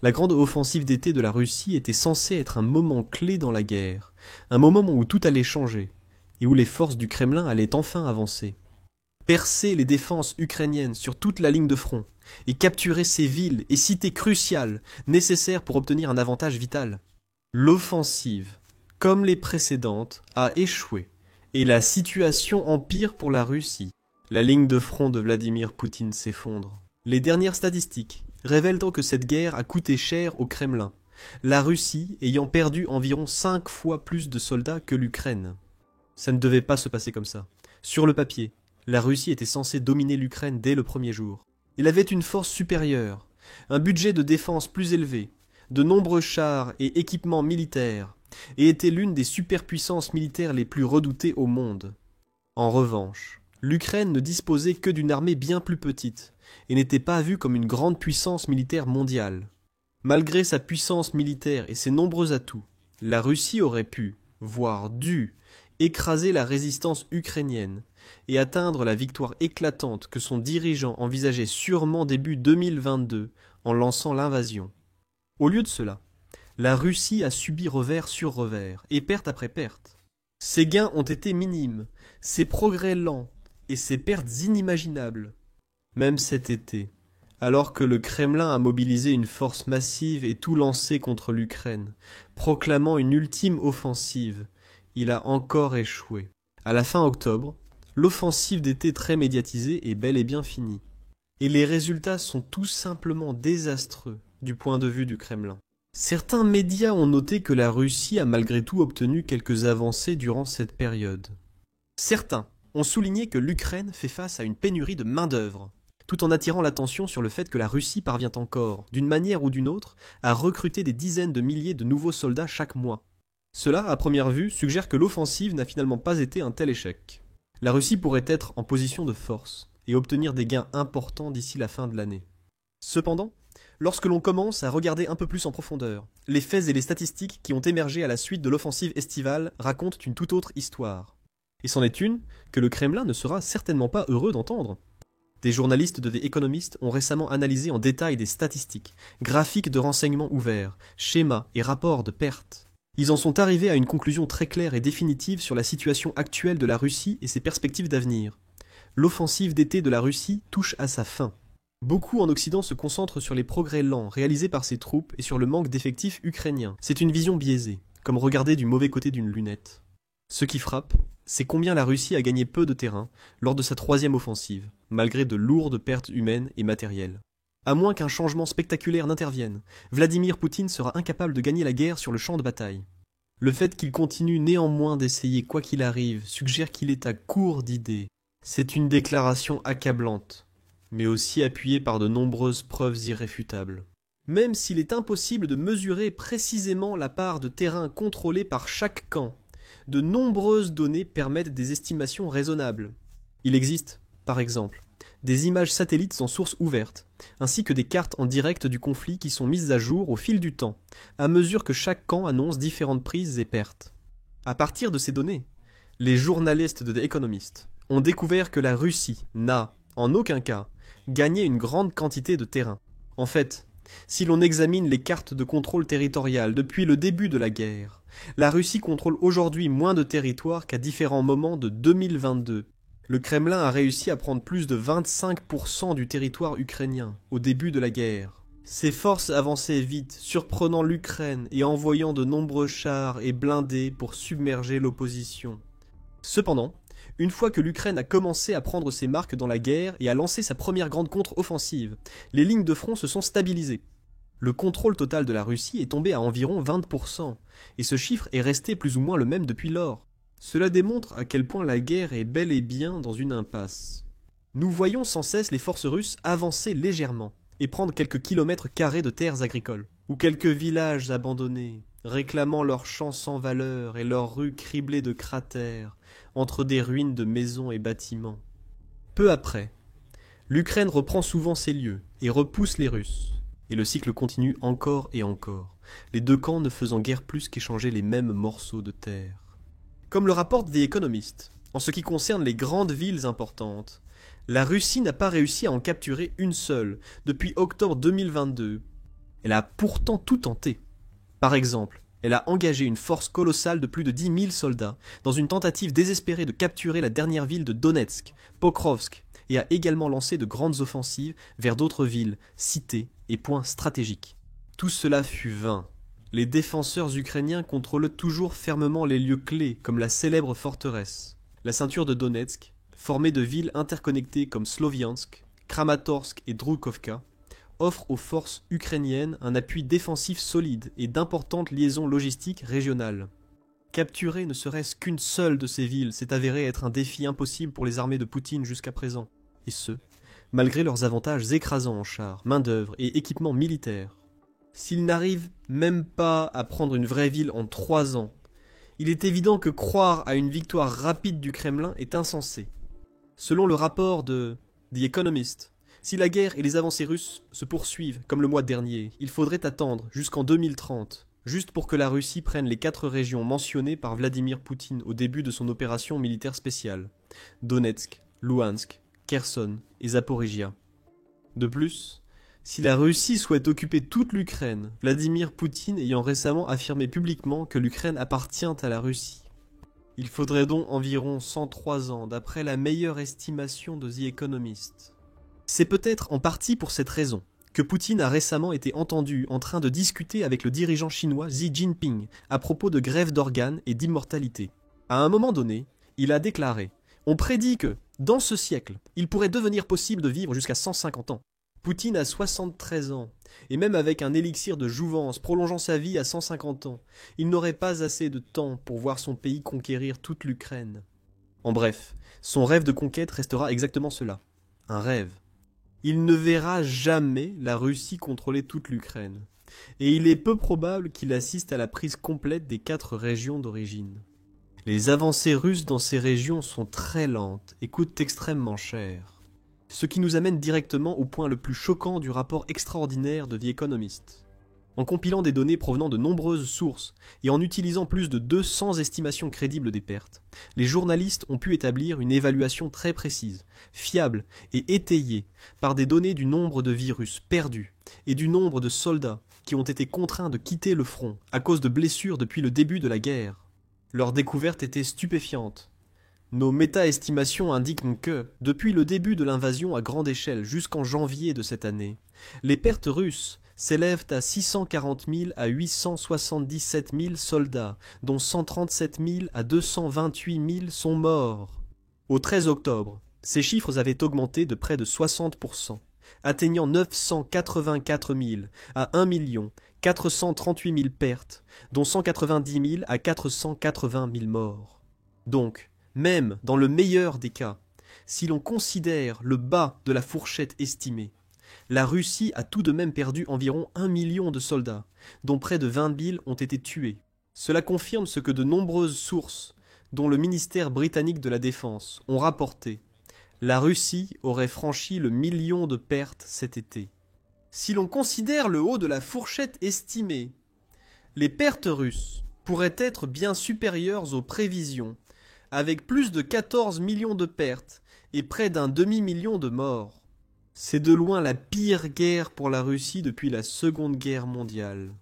La grande offensive d'été de la Russie était censée être un moment clé dans la guerre, un moment où tout allait changer, et où les forces du Kremlin allaient enfin avancer. Percer les défenses ukrainiennes sur toute la ligne de front, et capturer ces villes et cités cruciales nécessaires pour obtenir un avantage vital. L'offensive, comme les précédentes, a échoué, et la situation empire pour la Russie. La ligne de front de Vladimir Poutine s'effondre. Les dernières statistiques révèlent que cette guerre a coûté cher au Kremlin, la Russie ayant perdu environ 5 fois plus de soldats que l'Ukraine. Ça ne devait pas se passer comme ça. Sur le papier, la Russie était censée dominer l'Ukraine dès le premier jour. Il avait une force supérieure, un budget de défense plus élevé, de nombreux chars et équipements militaires, et était l'une des superpuissances militaires les plus redoutées au monde. En revanche, l'Ukraine ne disposait que d'une armée bien plus petite, et n'était pas vue comme une grande puissance militaire mondiale. Malgré sa puissance militaire et ses nombreux atouts, la Russie aurait pu, voire dû, écraser la résistance ukrainienne et atteindre la victoire éclatante que son dirigeant envisageait sûrement début 2022 en lançant l'invasion. Au lieu de cela, la Russie a subi revers sur revers et perte après perte. Ses gains ont été minimes, ses progrès lents et ses pertes inimaginables. Même cet été, alors que le Kremlin a mobilisé une force massive et tout lancé contre l'Ukraine, proclamant une ultime offensive, il a encore échoué. À la fin octobre, l'offensive d'été très médiatisée est bel et bien finie. Et les résultats sont tout simplement désastreux du point de vue du Kremlin. Certains médias ont noté que la Russie a malgré tout obtenu quelques avancées durant cette période. Certains ont souligné que l'Ukraine fait face à une pénurie de main-d'œuvre, tout en attirant l'attention sur le fait que la Russie parvient encore, d'une manière ou d'une autre, à recruter des dizaines de milliers de nouveaux soldats chaque mois. Cela, à première vue, suggère que l'offensive n'a finalement pas été un tel échec. La Russie pourrait être en position de force et obtenir des gains importants d'ici la fin de l'année. Cependant, lorsque l'on commence à regarder un peu plus en profondeur, les faits et les statistiques qui ont émergé à la suite de l'offensive estivale racontent une toute autre histoire. Et c'en est une que le Kremlin ne sera certainement pas heureux d'entendre. Des journalistes de The Economist ont récemment analysé en détail des statistiques, graphiques de renseignements ouverts, schémas et rapports de pertes. Ils en sont arrivés à une conclusion très claire et définitive sur la situation actuelle de la Russie et ses perspectives d'avenir. L'offensive d'été de la Russie touche à sa fin. Beaucoup en Occident se concentrent sur les progrès lents réalisés par ses troupes et sur le manque d'effectifs ukrainiens. C'est une vision biaisée, comme regarder du mauvais côté d'une lunette. Ce qui frappe, c'est combien la Russie a gagné peu de terrain lors de sa troisième offensive, malgré de lourdes pertes humaines et matérielles. À moins qu'un changement spectaculaire n'intervienne, Vladimir Poutine sera incapable de gagner la guerre sur le champ de bataille. Le fait qu'il continue néanmoins d'essayer quoi qu'il arrive suggère qu'il est à court d'idées. C'est une déclaration accablante, mais aussi appuyée par de nombreuses preuves irréfutables. Même s'il est impossible de mesurer précisément la part de terrain contrôlée par chaque camp, de nombreuses données permettent des estimations raisonnables. Il existe, par exemple, des images satellites sans source ouverte, ainsi que des cartes en direct du conflit qui sont mises à jour au fil du temps, à mesure que chaque camp annonce différentes prises et pertes. À partir de ces données, les journalistes de The Economist ont découvert que la Russie n'a, en aucun cas, gagné une grande quantité de terrain. En fait, si l'on examine les cartes de contrôle territorial depuis le début de la guerre, la Russie contrôle aujourd'hui moins de territoire qu'à différents moments de 2022. Le Kremlin a réussi à prendre plus de 25% du territoire ukrainien au début de la guerre. Ses forces avançaient vite, surprenant l'Ukraine et envoyant de nombreux chars et blindés pour submerger l'opposition. Cependant, une fois que l'Ukraine a commencé à prendre ses marques dans la guerre et a lancé sa première grande contre-offensive, les lignes de front se sont stabilisées. Le contrôle total de la Russie est tombé à environ 20%, et ce chiffre est resté plus ou moins le même depuis lors. Cela démontre à quel point la guerre est bel et bien dans une impasse. Nous voyons sans cesse les forces russes avancer légèrement et prendre quelques kilomètres carrés de terres agricoles, ou quelques villages abandonnés, réclamant leurs champs sans valeur et leurs rues criblées de cratères, entre des ruines de maisons et bâtiments. Peu après, l'Ukraine reprend souvent ses lieux et repousse les Russes, et le cycle continue encore et encore, les deux camps ne faisant guère plus qu'échanger les mêmes morceaux de terre. Comme le rapporte The Economist, en ce qui concerne les grandes villes importantes, la Russie n'a pas réussi à en capturer une seule depuis octobre 2022, Elle a pourtant tout tenté. Par exemple, elle a engagé une force colossale de plus de 10 000 soldats dans une tentative désespérée de capturer la dernière ville de Donetsk, Pokrovsk, et a également lancé de grandes offensives vers d'autres villes, cités et points stratégiques. Tout cela fut vain. Les défenseurs ukrainiens contrôlent toujours fermement les lieux clés comme la célèbre forteresse. La ceinture de Donetsk, formée de villes interconnectées comme Sloviansk, Kramatorsk et Droukovka, offre aux forces ukrainiennes un appui défensif solide et d'importantes liaisons logistiques régionales. Capturer ne serait-ce qu'une seule de ces villes s'est avéré être un défi impossible pour les armées de Poutine jusqu'à présent, et ce, malgré leurs avantages écrasants en chars, main-d'œuvre et équipements militaires. S'ils n'arrivent même pas à prendre une vraie ville en 3 ans, il est évident que croire à une victoire rapide du Kremlin est insensé. Selon le rapport de The Economist, si la guerre et les avancées russes se poursuivent comme le mois dernier, il faudrait attendre jusqu'en 2030, juste pour que la Russie prenne les 4 régions mentionnées par Vladimir Poutine au début de son opération militaire spéciale: Donetsk, Louhansk, Kherson et Zaporijia. De plus, si la Russie souhaite occuper toute l'Ukraine, Vladimir Poutine ayant récemment affirmé publiquement que l'Ukraine appartient à la Russie, il faudrait donc environ 103 ans d'après la meilleure estimation de The Economist. C'est peut-être en partie pour cette raison que Poutine a récemment été entendu en train de discuter avec le dirigeant chinois Xi Jinping à propos de grève d'organes et d'immortalité. À un moment donné, il a déclaré « On prédit que, dans ce siècle, il pourrait devenir possible de vivre jusqu'à 150 ans. » Poutine a 73 ans, et même avec un élixir de jouvence prolongeant sa vie à 150 ans, il n'aurait pas assez de temps pour voir son pays conquérir toute l'Ukraine. En bref, son rêve de conquête restera exactement cela, un rêve. Il ne verra jamais la Russie contrôler toute l'Ukraine, et il est peu probable qu'il assiste à la prise complète des 4 régions d'origine. Les avancées russes dans ces régions sont très lentes et coûtent extrêmement cher. Ce qui nous amène directement au point le plus choquant du rapport extraordinaire de The Economist. En compilant des données provenant de nombreuses sources et en utilisant plus de 200 estimations crédibles des pertes, les journalistes ont pu établir une évaluation très précise, fiable et étayée par des données du nombre de virus perdus et du nombre de soldats qui ont été contraints de quitter le front à cause de blessures depuis le début de la guerre. Leur découverte était stupéfiante. Nos méta-estimations indiquent que, depuis le début de l'invasion à grande échelle jusqu'en janvier de cette année, les pertes russes s'élèvent à 640 000 à 877 000 soldats, dont 137 000 à 228 000 sont morts. Au 13 octobre, ces chiffres avaient augmenté de près de 60%, atteignant 984 000 à 1 438 000 pertes, dont 190 000 à 480 000 morts. Donc, même dans le meilleur des cas, si l'on considère le bas de la fourchette estimée, la Russie a tout de même perdu environ 1 million de soldats, dont près de 20 000 ont été tués. Cela confirme ce que de nombreuses sources, dont le ministère britannique de la Défense, ont rapporté. La Russie aurait franchi le million de pertes cet été. Si l'on considère le haut de la fourchette estimée, les pertes russes pourraient être bien supérieures aux prévisions, avec plus de 14 millions de pertes et près d'un demi-million de morts. C'est de loin la pire guerre pour la Russie depuis la Seconde Guerre mondiale.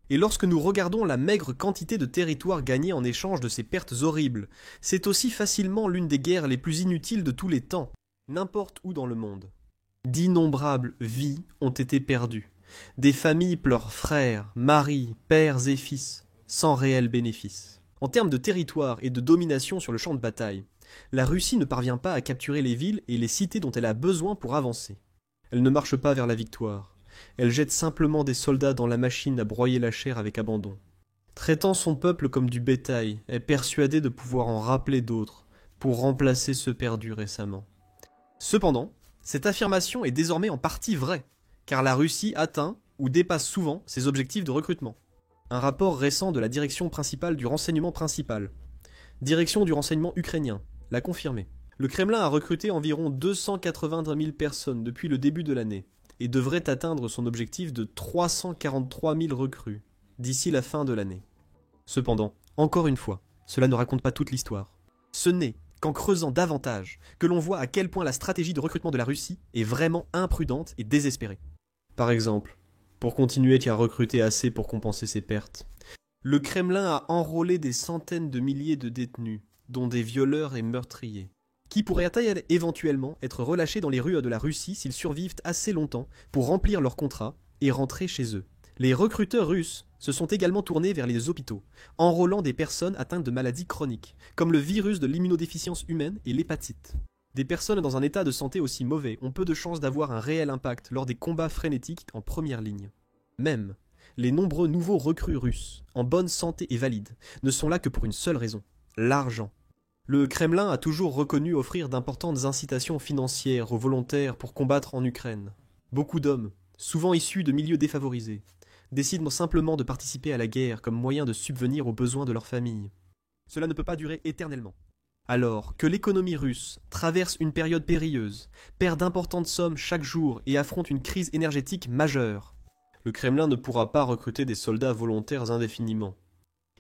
Et lorsque nous regardons la maigre quantité de territoire gagné en échange de ces pertes horribles, c'est aussi facilement l'une des guerres les plus inutiles de tous les temps, n'importe où dans le monde. D'innombrables vies ont été perdues. Des familles pleurent frères, maris, pères et fils, sans réel bénéfice. En termes de territoire et de domination sur le champ de bataille, la Russie ne parvient pas à capturer les villes et les cités dont elle a besoin pour avancer. Elle ne marche pas vers la victoire. Elle jette simplement des soldats dans la machine à broyer la chair avec abandon. Traitant son peuple comme du bétail, elle est persuadée de pouvoir en rappeler d'autres pour remplacer ceux perdus récemment. Cependant, cette affirmation est désormais en partie vraie, car la Russie atteint ou dépasse souvent ses objectifs de recrutement. Un rapport récent de la direction principale du renseignement principal, direction du renseignement ukrainien, l'a confirmé. Le Kremlin a recruté environ 280 000 personnes depuis le début de l'année et devrait atteindre son objectif de 343 000 recrues d'ici la fin de l'année. Cependant, encore une fois, cela ne raconte pas toute l'histoire. Ce n'est qu'en creusant davantage que l'on voit à quel point la stratégie de recrutement de la Russie est vraiment imprudente et désespérée. Par exemple, pour continuer à recruter assez pour compenser ses pertes. Le Kremlin a enrôlé des centaines de milliers de détenus, dont des violeurs et meurtriers, qui pourraient éventuellement être relâchés dans les rues de la Russie s'ils survivent assez longtemps pour remplir leur contrat et rentrer chez eux. Les recruteurs russes se sont également tournés vers les hôpitaux, enrôlant des personnes atteintes de maladies chroniques, comme le virus de l'immunodéficience humaine et l'hépatite. Des personnes dans un état de santé aussi mauvais ont peu de chances d'avoir un réel impact lors des combats frénétiques en première ligne. Même, les nombreux nouveaux recrues russes, en bonne santé et valides, ne sont là que pour une seule raison, l'argent. Le Kremlin a toujours reconnu offrir d'importantes incitations financières aux volontaires pour combattre en Ukraine. Beaucoup d'hommes, souvent issus de milieux défavorisés, décident simplement de participer à la guerre comme moyen de subvenir aux besoins de leur famille. Cela ne peut pas durer éternellement. Alors que l'économie russe traverse une période périlleuse, perd d'importantes sommes chaque jour et affronte une crise énergétique majeure, le Kremlin ne pourra pas recruter des soldats volontaires indéfiniment.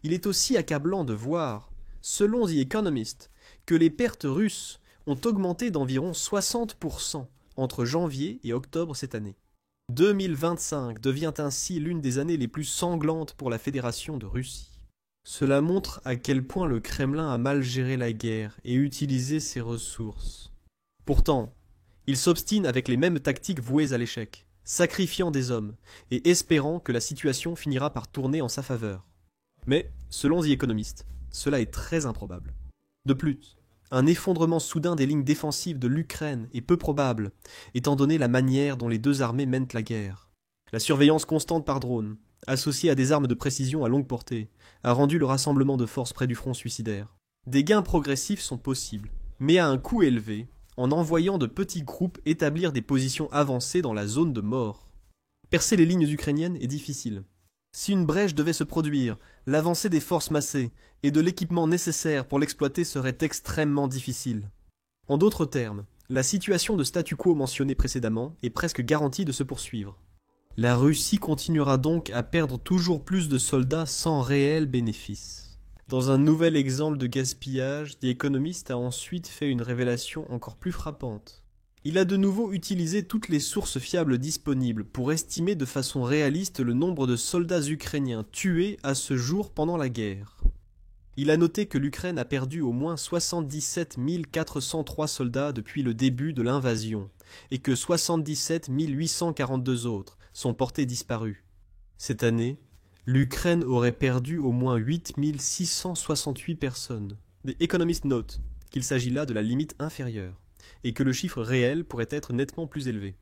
Il est aussi accablant de voir, selon The Economist, que les pertes russes ont augmenté d'environ 60% entre janvier et octobre cette année. 2025 devient ainsi l'une des années les plus sanglantes pour la Fédération de Russie. Cela montre à quel point le Kremlin a mal géré la guerre et utilisé ses ressources. Pourtant, il s'obstine avec les mêmes tactiques vouées à l'échec, sacrifiant des hommes et espérant que la situation finira par tourner en sa faveur. Mais, selon The Economist, cela est très improbable. De plus, un effondrement soudain des lignes défensives de l'Ukraine est peu probable, étant donné la manière dont les deux armées mènent la guerre. La surveillance constante par drone, associée à des armes de précision à longue portée, a rendu le rassemblement de forces près du front suicidaire. Des gains progressifs sont possibles, mais à un coût élevé, en envoyant de petits groupes établir des positions avancées dans la zone de mort. Percer les lignes ukrainiennes est difficile. Si une brèche devait se produire, l'avancée des forces massées et de l'équipement nécessaire pour l'exploiter serait extrêmement difficile. En d'autres termes, la situation de statu quo mentionnée précédemment est presque garantie de se poursuivre. La Russie continuera donc à perdre toujours plus de soldats sans réel bénéfice. Dans un nouvel exemple de gaspillage, The Economist a ensuite fait une révélation encore plus frappante. Il a de nouveau utilisé toutes les sources fiables disponibles pour estimer de façon réaliste le nombre de soldats ukrainiens tués à ce jour pendant la guerre. Il a noté que l'Ukraine a perdu au moins 77 403 soldats depuis le début de l'invasion, et que 77 842 autres sont portés disparus. Cette année, l'Ukraine aurait perdu au moins 8 668 personnes. The Economist note qu'il s'agit là de la limite inférieure, et que le chiffre réel pourrait être nettement plus élevé.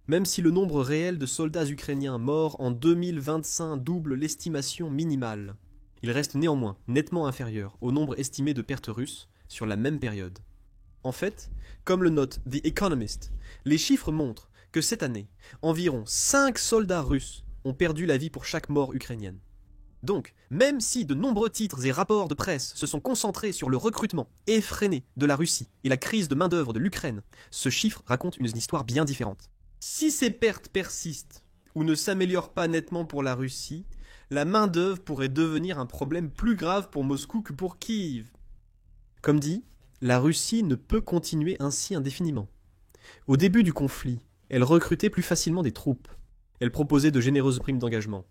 Même si le nombre réel de soldats ukrainiens morts en 2025 double l'estimation minimale, il reste néanmoins nettement inférieur au nombre estimé de pertes russes sur la même période. En fait, comme le note The Economist, les chiffres montrent que cette année, environ 5 soldats russes ont perdu la vie pour chaque mort ukrainienne. Donc, même si de nombreux titres et rapports de presse se sont concentrés sur le recrutement effréné de la Russie et la crise de main-d'œuvre de l'Ukraine, ce chiffre raconte une histoire bien différente. Si ces pertes persistent ou ne s'améliorent pas nettement pour la Russie, la main-d'œuvre pourrait devenir un problème plus grave pour Moscou que pour Kiev. Comme dit, la Russie ne peut continuer ainsi indéfiniment. Au début du conflit, elle recrutait plus facilement des troupes. Elle proposait de généreuses primes d'engagement.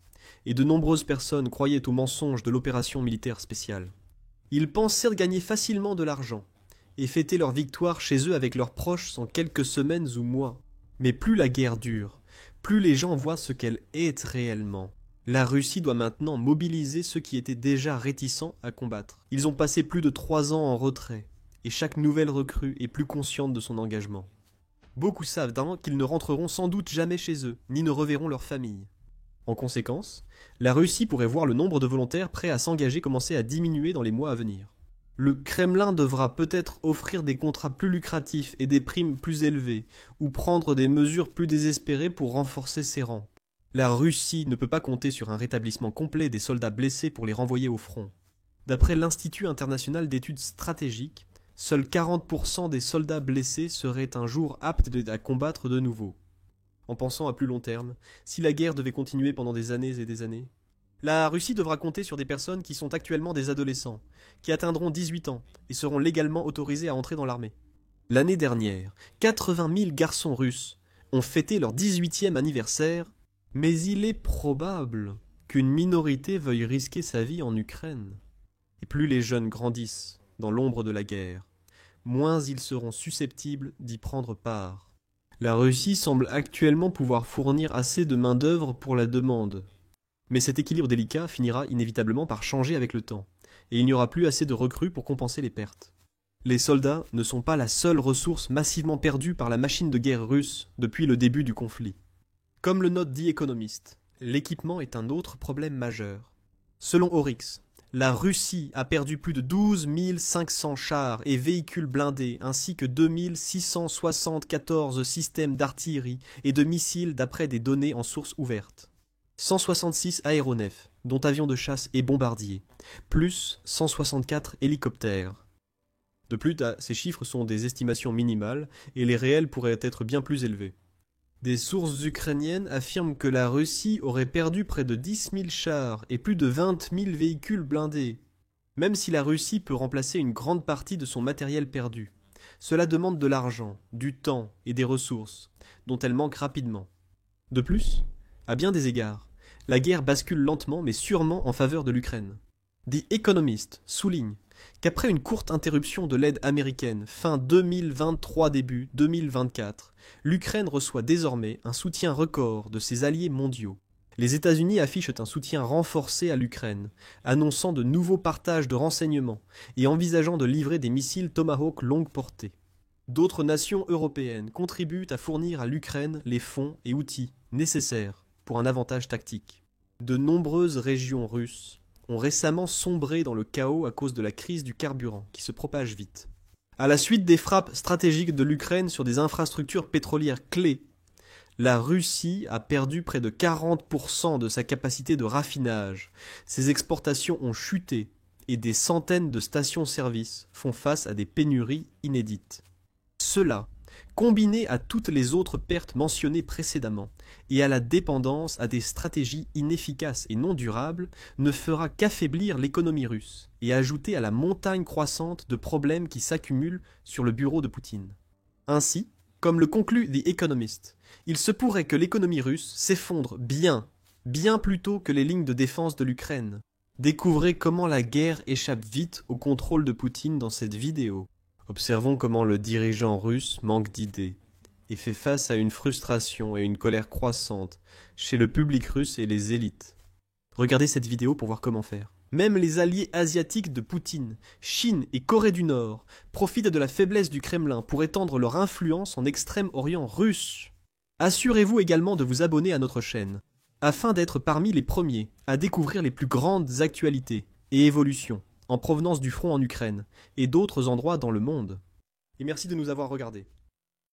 Et de nombreuses personnes croyaient aux mensonges de l'opération militaire spéciale. Ils pensaient gagner facilement de l'argent et fêter leur victoire chez eux avec leurs proches en quelques semaines ou mois. Mais plus la guerre dure, plus les gens voient ce qu'elle est réellement. La Russie doit maintenant mobiliser ceux qui étaient déjà réticents à combattre. Ils ont passé plus de 3 ans en retrait, et chaque nouvelle recrue est plus consciente de son engagement. Beaucoup savent qu'ils ne rentreront sans doute jamais chez eux, ni ne reverront leur famille. En conséquence, la Russie pourrait voir le nombre de volontaires prêts à s'engager commencer à diminuer dans les mois à venir. Le Kremlin devra peut-être offrir des contrats plus lucratifs et des primes plus élevées, ou prendre des mesures plus désespérées pour renforcer ses rangs. La Russie ne peut pas compter sur un rétablissement complet des soldats blessés pour les renvoyer au front. D'après l'Institut international d'études stratégiques, seuls 40% des soldats blessés seraient un jour aptes à combattre de nouveau. En pensant à plus long terme, si la guerre devait continuer pendant des années et des années, la Russie devra compter sur des personnes qui sont actuellement des adolescents, qui atteindront 18 ans et seront légalement autorisés à entrer dans l'armée. L'année dernière, 80 000 garçons russes ont fêté leur 18e anniversaire Mais il est probable qu'une minorité veuille risquer sa vie en Ukraine. Et plus les jeunes grandissent dans l'ombre de la guerre, moins ils seront susceptibles d'y prendre part. La Russie semble actuellement pouvoir fournir assez de main-d'œuvre pour la demande. Mais cet équilibre délicat finira inévitablement par changer avec le temps, et il n'y aura plus assez de recrues pour compenser les pertes. Les soldats ne sont pas la seule ressource massivement perdue par la machine de guerre russe depuis le début du conflit. Comme le note The Economist, l'équipement est un autre problème majeur. Selon Oryx, la Russie a perdu plus de 12 500 chars et véhicules blindés ainsi que 2 674 systèmes d'artillerie et de missiles d'après des données en source ouverte. 166 aéronefs, dont avions de chasse et bombardiers, plus 164 hélicoptères. De plus, ces chiffres sont des estimations minimales et les réels pourraient être bien plus élevés. Des sources ukrainiennes affirment que la Russie aurait perdu près de 10 000 chars et plus de 20 000 véhicules blindés. Même si la Russie peut remplacer une grande partie de son matériel perdu, cela demande de l'argent, du temps et des ressources, dont elle manque rapidement. De plus, à bien des égards, la guerre bascule lentement mais sûrement en faveur de l'Ukraine. The Economist souligne qu'après une courte interruption de l'aide américaine fin 2023 début 2024, l'Ukraine reçoit désormais un soutien record de ses alliés mondiaux. Les États-Unis affichent un soutien renforcé à l'Ukraine, annonçant de nouveaux partages de renseignements et envisageant de livrer des missiles Tomahawk longue portée. D'autres nations européennes contribuent à fournir à l'Ukraine les fonds et outils nécessaires pour un avantage tactique. De nombreuses régions russes ont récemment sombré dans le chaos à cause de la crise du carburant, qui se propage vite. À la suite des frappes stratégiques de l'Ukraine sur des infrastructures pétrolières clés, la Russie a perdu près de 40% de sa capacité de raffinage. Ses exportations ont chuté et des centaines de stations-service font face à des pénuries inédites. Cela, combiné à toutes les autres pertes mentionnées précédemment et à la dépendance à des stratégies inefficaces et non durables, ne fera qu'affaiblir l'économie russe et ajouter à la montagne croissante de problèmes qui s'accumulent sur le bureau de Poutine. Ainsi, comme le conclut The Economist, il se pourrait que l'économie russe s'effondre bien plus tôt que les lignes de défense de l'Ukraine. Découvrez comment la guerre échappe vite au contrôle de Poutine dans cette vidéo. Observons comment le dirigeant russe manque d'idées et fait face à une frustration et une colère croissante chez le public russe et les élites. Regardez cette vidéo pour voir comment faire. Même les alliés asiatiques de Poutine, Chine et Corée du Nord, profitent de la faiblesse du Kremlin pour étendre leur influence en Extrême-Orient russe. Assurez-vous également de vous abonner à notre chaîne, afin d'être parmi les premiers à découvrir les plus grandes actualités et évolutions en provenance du front en Ukraine et d'autres endroits dans le monde. Et merci de nous avoir regardés.